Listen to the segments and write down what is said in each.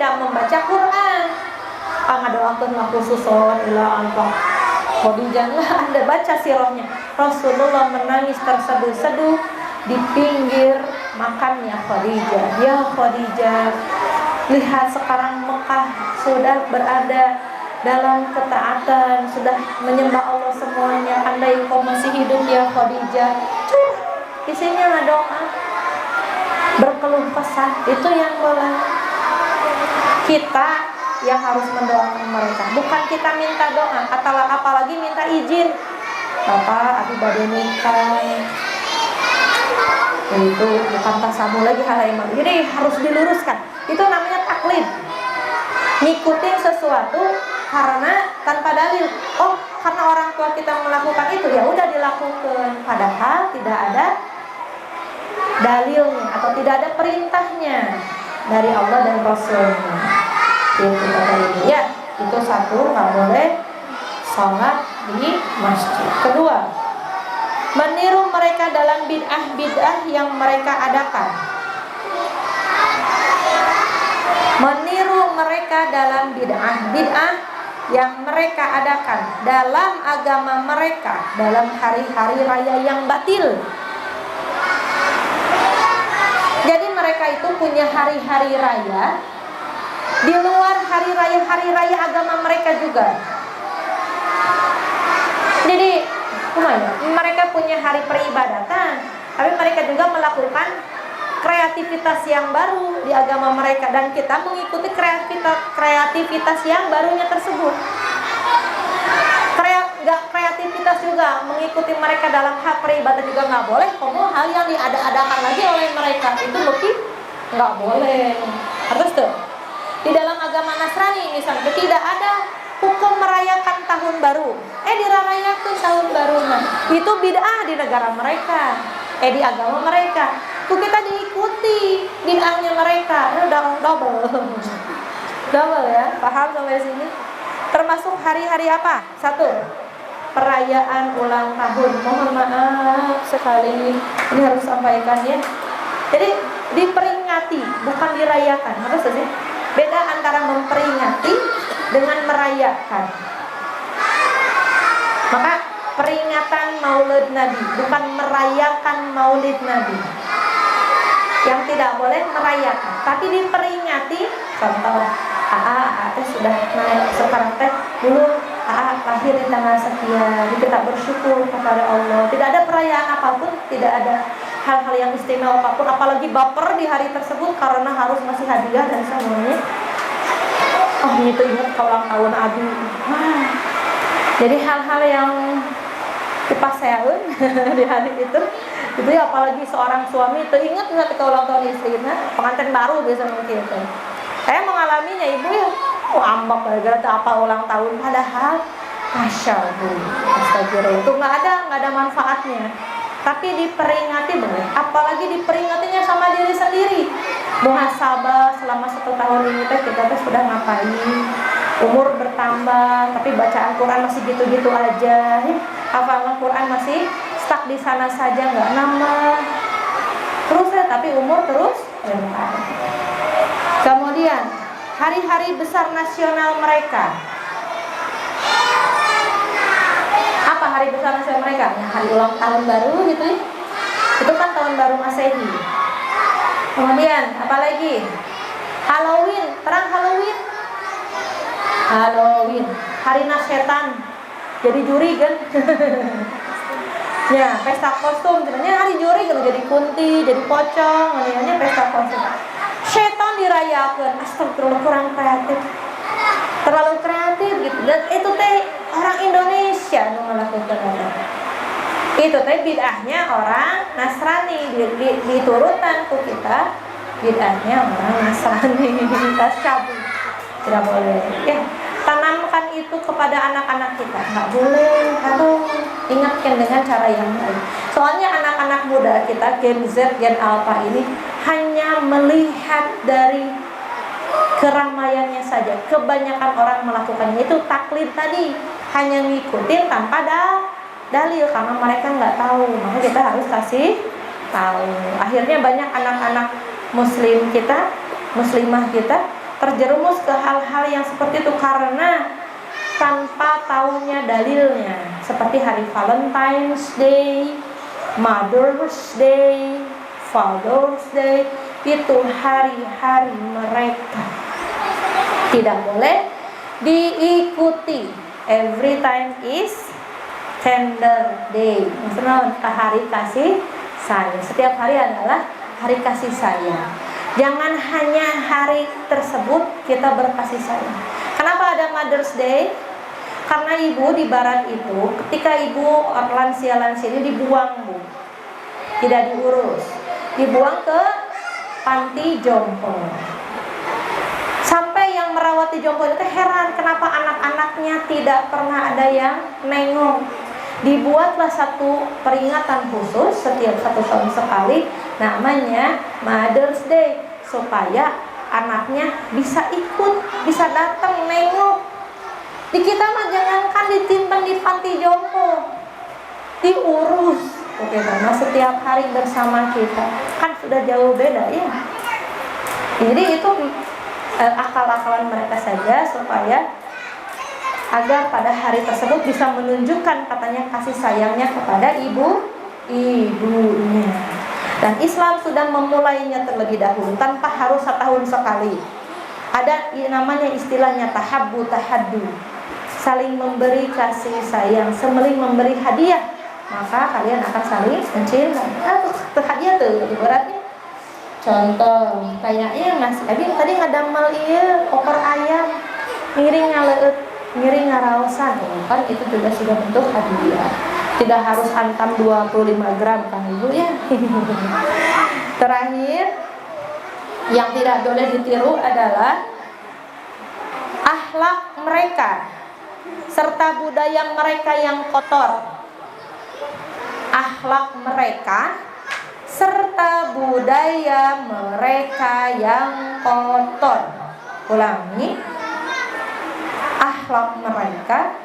tidak membaca Quran. Ngadoakeun mah khusus ila alfa Khadijah lah, Anda baca sirahnya. Rasulullah menangis terseduh-seduh di pinggir makamnya Khadijah. Ya Khadijah, lihat sekarang Mekah sudah berada dalam ketaatan, sudah menyembah Allah semuanya. Andai engkau masih hidup ya Khadijah. Isinya doa, berkeluh kesah. Itu yang boleh. Kita yang harus mendoakan mereka, bukan kita minta doa, apalagi minta izin. Bapak, abi bade nikah. Itu bukan tasamu lagi, hal yang baru. Jadi harus diluruskan. Itu namanya taklid. Ngikutin sesuatu karena tanpa dalil. Oh, karena orang tua kita melakukan itu, ya udah dilakukan. Padahal tidak ada dalilnya atau tidak ada perintahnya dari Allah dan Rasulnya. Itu kata ini. Ya, itu satu, nggak boleh sholat di masjid. Kedua, meniru mereka dalam bid'ah yang mereka adakan. Meniru mereka dalam bid'ah yang mereka adakan dalam agama mereka, dalam hari-hari raya yang batil. Jadi mereka itu punya hari-hari raya di luar hari raya agama mereka juga. Jadi mereka punya hari peribadatan, tapi mereka juga melakukan kreativitas yang baru di agama mereka, dan kita mengikuti kreativitas yang barunya tersebut. Kreativitas juga mengikuti mereka dalam hal peribadatan juga nggak boleh. Kamu hal yang diada-adakan lagi oleh mereka itu mungkin nggak boleh. Terus tuh di dalam agama Nasrani misalnya tidak ada hukum merayakan tahun baru. Dirayakan tahun baru, itu bid'ah di negara mereka, di agama mereka. Tuh kita diikuti bid'ahnya mereka. Udah double ya, paham sampai sini? Termasuk hari-hari apa? Satu, perayaan ulang tahun. Mohon maaf sekali, ini harus sampaikan ya. Jadi diperingati, bukan dirayakan. Harus sih. Beda antara memperingati dengan merayakan. Maka peringatan Maulid Nabi, bukan merayakan Maulid Nabi. Yang tidak boleh merayakan, tapi diperingati. Contoh, sudah naik sekarang dulu lahir di tanggal sekian. Kita bersyukur kepada Allah. Tidak ada perayaan apapun, tidak ada hal-hal yang istimewa apapun, apalagi baper di hari tersebut karena harus ngasih hadiah dan semuanya. Ini tuh ingat ke ulang tahun Abi. Jadi hal-hal yang dipaseun di hari itu ya, apalagi seorang suami itu ingat nggak ke ulang tahun istrinya, pengantin baru biasanya gitu. Saya mengalaminya, ibu ya, ambak gara-gara apa ulang tahun, padahal masya Allah, astagfirullah, itu nggak ada manfaatnya. Tapi diperingati boleh, apalagi diperingatinya sama diri sendiri. Muhasabah selama 1 tahun ini kita sudah ngapain, umur bertambah, tapi bacaan Quran masih gitu-gitu aja. Hafalan Quran masih stuck di sana saja, nggak nambah. Terus ya, tapi umur terus bertambah. Kemudian hari-hari besar nasional mereka. Apa hari besar nasional mereka? Hari ulang tahun baru gitu ya. Itu kan tahun baru Masehi. Kemudian apa lagi? Halloween, terang Halloween. Hari Nasetan. Jadi juri kan. Ya, pesta kostum sebenarnya hari juri kan, jadi kunti, jadi pocong, namanya pesta kostum. Setan dirayakan, astagfirullah, kurang kreatif. Terlalu kreatif gitu. Dan itu teh orang Indonesia yang melakukan itu. Itu teh bid'ahnya orang Nasrani, diturutan ke kita bid'ahnya orang Nasrani. Tasyabuh. Tidak boleh. Ya, tanamkan itu kepada anak-anak kita. Nggak boleh. Atau ingatkan dengan cara yang baik. Soalnya anak-anak muda kita, Gen Z, Gen Alpha ini hanya melihat dari keramaiannya saja. Kebanyakan orang melakukannya itu taklid tadi, hanya ngikutin tanpa dalil karena mereka nggak tahu. Maka kita harus kasih tahu. Akhirnya banyak anak-anak muslim kita, muslimah kita terjerumus ke hal-hal yang seperti itu karena tanpa tahunya dalilnya, seperti hari Valentine's Day, Mother's Day, Father's Day. Itu hari-hari mereka tidak boleh diikuti. Every time is tender day, maksudnya hari kasih sayang. Setiap hari adalah hari kasih sayang. Jangan hanya hari tersebut kita berkasih sayang. Kenapa ada Mother's Day? Karena ibu di barat itu, ketika ibu lansia-lansia ini dibuang, Bu, tidak diurus, dibuang ke panti jompo. Sampai yang merawati jompo itu heran kenapa anak-anaknya tidak pernah ada yang nengok. Dibuatlah satu peringatan khusus setiap 1 tahun sekali, namanya Mother's Day, supaya anaknya bisa ikut, bisa datang nengok. Di kita mah jangankan ditimpan di panti jompo, diurus. Oke, karena setiap hari bersama kita kan sudah jauh beda ya. Jadi itu akal-akalan mereka saja supaya agar pada hari tersebut bisa menunjukkan katanya kasih sayangnya kepada ibunya. Dan Islam sudah memulainya terlebih dahulu tanpa harus setahun sekali. Ada namanya istilahnya tahabbu tahaddu, saling memberi kasih sayang, semeling memberi hadiah, maka kalian akan saling mencintai. Hadiah tuh ibaratnya. Contoh kayaknya Mas Abi tadi ngadamel ieu opor ayam, ngiring ngaleut, ngiring ngaraosan, kan itu juga sudah bentuk hadiah. Tidak harus antam 25 gram kan Ibu ya. Terakhir, yang tidak boleh ditiru adalah akhlak mereka serta budaya mereka yang kotor. Akhlak mereka serta budaya mereka yang kotor. Ulangi, akhlak mereka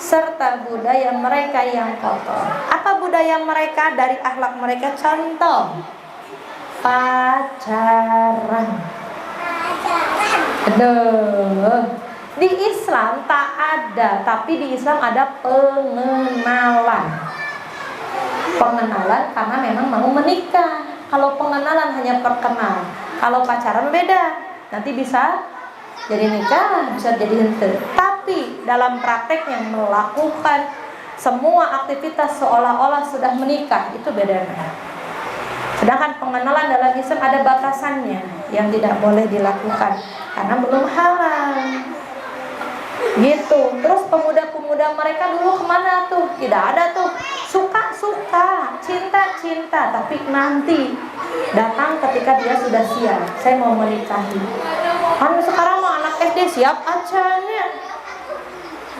serta budaya mereka yang kotor. Apa budaya mereka dari akhlak mereka? Contoh, pacaran. Aduh, di Islam tak ada, tapi di Islam ada pengenalan. Pengenalan karena memang mau menikah. Kalau pengenalan hanya perkenal, kalau pacaran beda, nanti bisa jadi nikah, bisa jadi henteu. Tapi dalam prakteknya melakukan semua aktivitas seolah-olah sudah menikah, itu bedanya. Sedangkan pengenalan dalam Islam ada batasannya yang tidak boleh dilakukan karena belum halal. Gitu. Terus pemuda-pemuda mereka dulu kemana tuh? Tidak ada tuh. Suka-suka, cinta-cinta, tapi nanti datang ketika dia sudah siap. Saya mau menikahi. Kan sekarang mah anak SD siap acanya.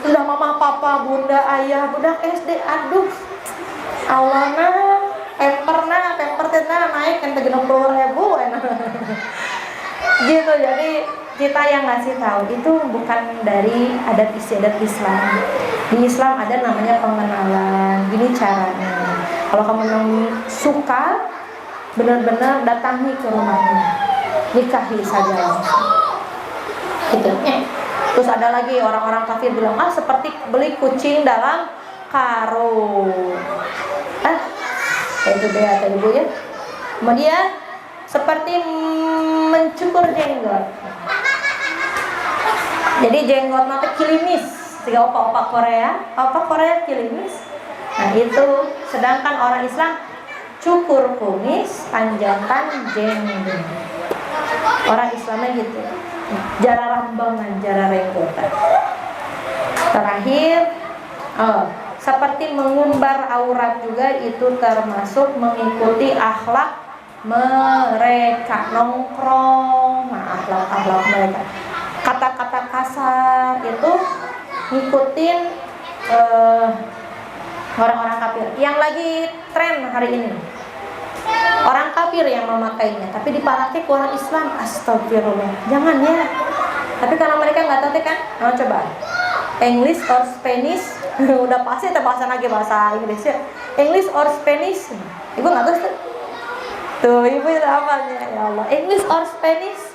Sudah mama, papa, bunda, ayah, budak SD. Aduh, awalnya pemper naik yang 30.000 gitu. Jadi kita yang ngasih tahu itu bukan dari adat istiadat Islam. Di Islam ada namanya pengenalan. Gini caranya. Kalau kamu suka, benar-benar datangi ke rumahnya, nikahi saja langsung. Gitu. Terus ada lagi orang-orang kafir bilang, seperti beli kucing dalam karung. Itu dia atau ibu ya. Kemudian seperti mencukur jenggot. Jadi jenggot nanti kilimis. Tiga opa-opa Korea kilimis. Nah itu, sedangkan orang Islam cukur kumis, panjangkan jenggot. Orang Islamnya gitu. Jara rambangan, jara renggotan. Terakhir, seperti mengumbar aurat juga itu termasuk mengikuti akhlak mereka, nongkrong, akhlak mereka. Kata-kata kasar itu ngikutin orang-orang kafir. Yang lagi tren hari ini, orang kafir yang memakainya, tapi dipakai ke orang Islam. Astagfirullah, jangan ya. Tapi kalau mereka nggak tahu kan, coba English or Spanish. Udah pasti bahasa lagi bahasa Inggris ya. English or Spanish. Ibu nggak tahu tuh. Ibu itu apanya ya Allah. English or Spanish.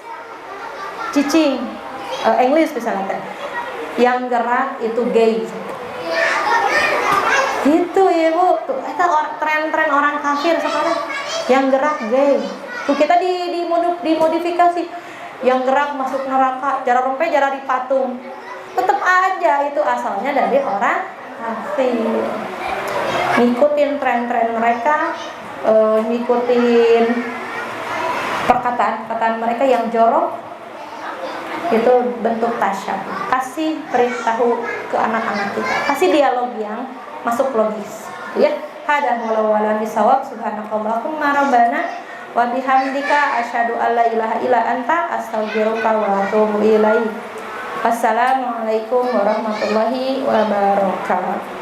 cicing, English misalnya teh, yang gerak itu gay. Gitu ya Bu, tuh itu tren-tren orang kafir sekarang, yang gerak gay. Tuh kita dimodifikasi, yang gerak masuk neraka, jara rompe jara dipatung. Tetap aja itu asalnya dari orang kafir. Ngikutin tren-tren mereka, ngikutin perkataan-perkataan mereka yang jorok, itu bentuk tasyabbuh. Kasih beritahu ke anak-anak kita, kasih dialog yang masuk logis, ya. Hada wala bisawab, subhanakallahumma rabbana wa bihamdika asyhadu an la ilaha illa anta astaghfiruka wa atubu ilaik. Wassalamualaikum warahmatullahi wabarakatuh.